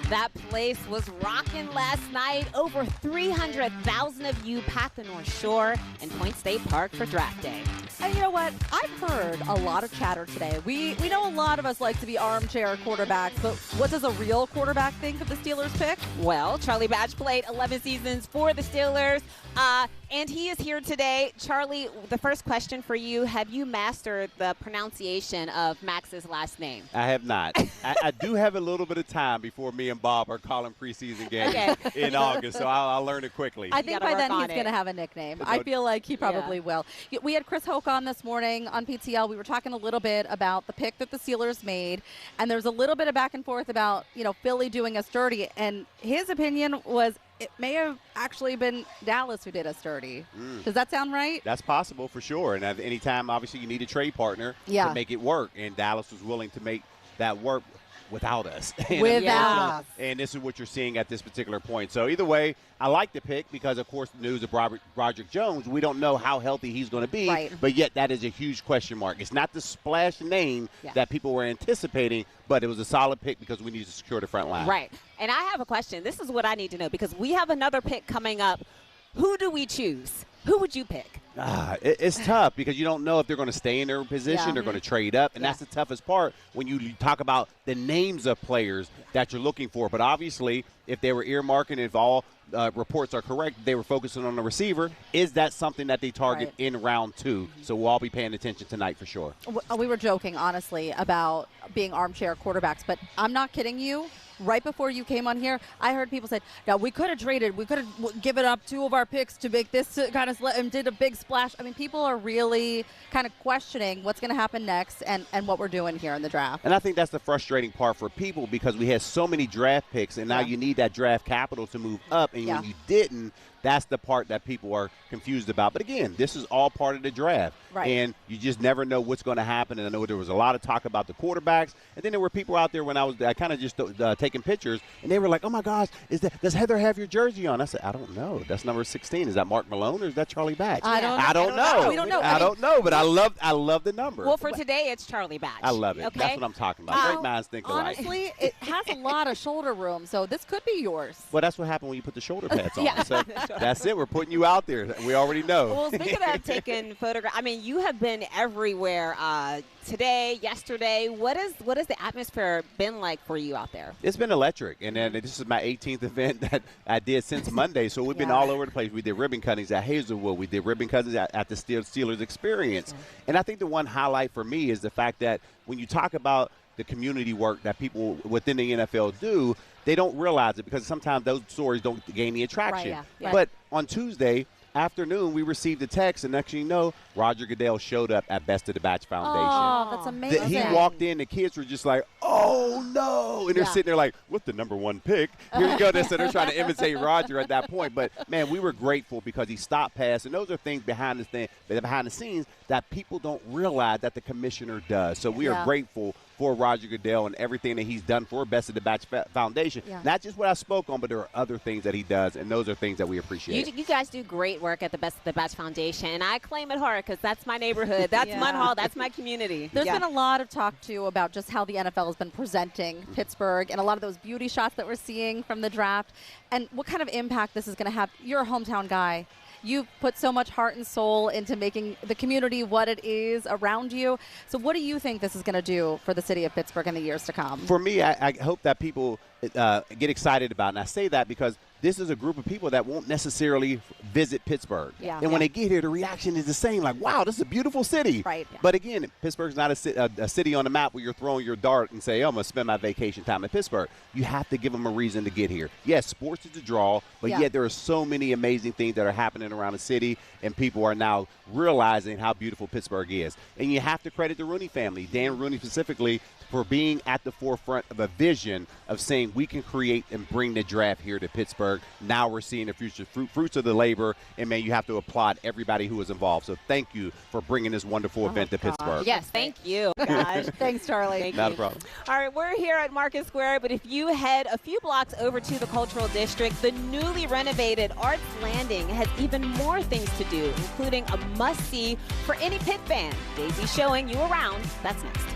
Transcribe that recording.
That place was rocking last night. Over 300,000 of you packed the North Shore and Point State Park for draft day. And you know what? I've heard a lot of chatter today. We know a lot of us like to be armchair quarterbacks, but what does a real quarterback think of the Steelers pick? Well, Charlie Batch played 11 seasons for the Steelers, and he is here today. Charlie, the first question for you, have you mastered the pronunciation of Max's last name? I have not. I do have a little bit of time before me and Bob are calling preseason games in August, so I'll learn it quickly. I think by then he's going to have a nickname. I feel like he probably will. We had Chris Hoke on this morning on PTL. We were talking a little bit about the pick that the Steelers made, and there's a little bit of back and forth about, Philly doing us dirty, and his opinion was it may have actually been Dallas who did us dirty. Does that sound right? That's possible for sure. And at any time, obviously, you need a trade partner to make it work. And Dallas was willing to make that work without us. Without us. And this is what you're seeing at this particular point. So either way, I like the pick because, of course, the news of Broderick Jones, we don't know how healthy he's going to be, but yet that is a huge question mark. It's not the splash name that people were anticipating, but it was a solid pick because we need to secure the front line. Right. And I have a question. This is what I need to know because we have another pick coming up. Who do we choose? Who would you pick? It's tough because you don't know if they're going to stay in their position, they're going to trade up, and that's the toughest part when you talk about the names of players that you're looking for. But obviously, if they were earmarking, if all reports are correct, they were focusing on the receiver. Is that something that they target in round 2? So we'll all be paying attention tonight for sure. We were joking, honestly, about being armchair quarterbacks, but I'm not kidding you. Right before you came on here, I heard people say, "Now we could have traded. We could have given up 2 of our picks to make this kind of and did a big splash." I mean, people are really kind of questioning what's going to happen next and what we're doing here in the draft. And I think that's the frustrating part for people because we had so many draft picks, and now you need that draft capital to move up. And when you didn't, that's the part that people are confused about. But again, this is all part of the draft. And you just never know what's going to happen. And I know there was a lot of talk about the quarterbacks. And then there were people out there when I kind of just taking pictures, and they were like, "Oh, my gosh, does Heather have your jersey on?" I said, "I don't know. That's number 16. Is that Mark Malone or is that Charlie Batch?" I don't know. We don't know. I don't know, but I love the number. Well, for today, it's Charlie Batch. I love it. Okay? That's what I'm talking about. Great minds think alike. Honestly, it has a lot of shoulder room, so this could be yours. Well, that's what happened when you put the shoulder pads on. So that's it. We're putting you out there. We already know. Well, speaking of taking photographs, I mean, you have been everywhere today, yesterday. What has the atmosphere been like for you out there? It's been electric, and then this is my 18th event that I did since Monday, so we've been all over the place. We did ribbon cuttings at Hazelwood. We did ribbon cuttings at the Steelers Experience. And I think the one highlight for me is the fact that when you talk about the community work that people within the NFL do, they don't realize it because sometimes those stories don't gain the attraction. But on Tuesday afternoon, we received a text, and next thing you know, Roger Goodell showed up at Best of the Batch Foundation. Oh, that's amazing. He walked in, the kids were just like, "Oh, no." And they're sitting there like, "What's the number 1 pick?" Here you go. So they're trying to imitate Roger at that point. But, man, we were grateful because he stopped past. And those are things behind the scenes that people don't realize that the commissioner does. So we are grateful for Roger Goodell and everything that he's done for Best of the Batch Foundation. Not just what I spoke on, but there are other things that he does, and those are things that we appreciate. You guys do great work at the Best of the Batch Foundation, and I claim it hard because that's my neighborhood. That's Munhall. That's my community. There's been a lot of talk, too, about just how the NFL has been presenting Pittsburgh and a lot of those beauty shots that we're seeing from the draft and what kind of impact this is going to have. You're a hometown guy. You've put so much heart and soul into making the community what it is around you. So what do you think this is going to do for the city of Pittsburgh in the years to come? For me, I hope that people get excited about it. And I say that because this is a group of people that won't necessarily visit Pittsburgh. And when they get here, the reaction is the same, like, wow, this is a beautiful city. But again, Pittsburgh's not a city on the map where you're throwing your dart and say, "Oh, I'm going to spend my vacation time in Pittsburgh." You have to give them a reason to get here. Yes, sports is the draw, but yet there are so many amazing things that are happening around the city, and people are now realizing how beautiful Pittsburgh is. And you have to credit the Rooney family, Dan Rooney specifically, for being at the forefront of a vision of saying we can create and bring the draft here to Pittsburgh. Now we're seeing the future fruits of the labor, and, man, you have to applaud everybody who was involved. So thank you for bringing this wonderful event to Pittsburgh. Yes, thank you. Gosh. Thanks, Charlie. Not a problem. All right, we're here at Market Square, but if you head a few blocks over to the Cultural District, the newly renovated Arts Landing has even more things to do, including a must-see for any Pitt fan. Daisy showing you around. That's next.